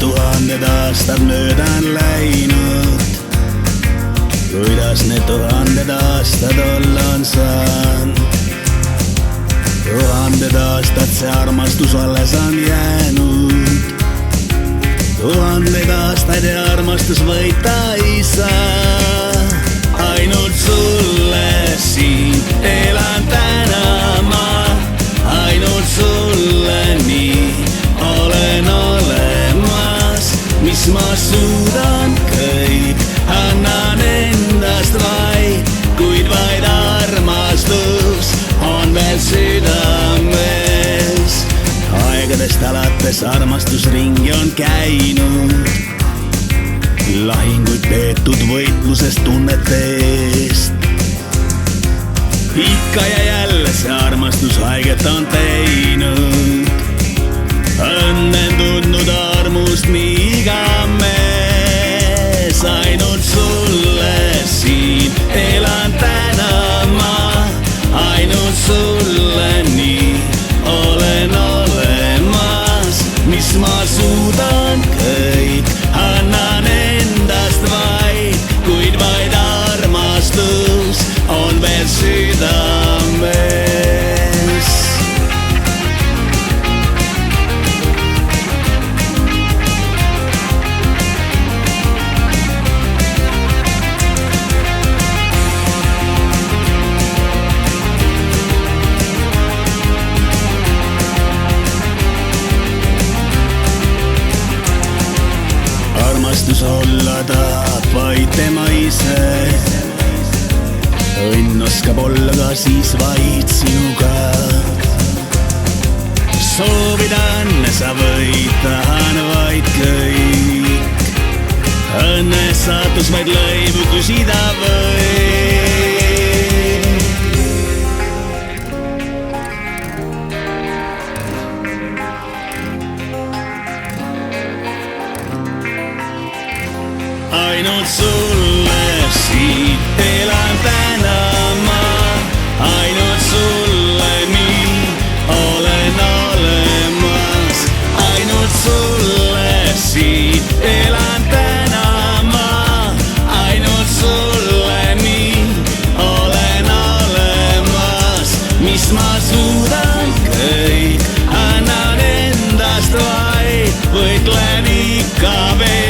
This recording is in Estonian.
tuhanded aastad mööda on läinud. Kuidas need tuhanded aastad olla on saanud? Tuhanded aastad see armastus alles on jäänud. Tuhandeid aastaid ja armastus võita ei saa. Ainult sulle siin elan täna ma. Ainult sulle nii olen olemas. Mis ma suudan kõik, annan endast vaid. Kuid vaid armastus on veel südames. Aegadest alates armastusringi on käinud. Lahinguid peetud võitluses tunnete eest. Ikka ja jälle see armastus haiget on teinud. Õnnen tundnud armust nii iga mees. Ainult sulle siin elan täna ma. Ainult sulle nii olen olemas. Mis ma suudan kõik, annan endast vaid. Kuid vaid armastus on veel südames. Armastus olla tahab vaid tema ise. Õnn oskab olla ka siis vaid sinuga. Soovida õnne sa võid, tahan vaid kõik. Õnne saatus vaid lõivu küsida võid. Ainult sulle siit elan täna ma. Ainult sulle nii olen olemas. Ainult sulle siit elan täna ma. Ainult sulle nii olen olemas. Mis ma suudan kõik, annan endast vaid. Võitlen ikka veel.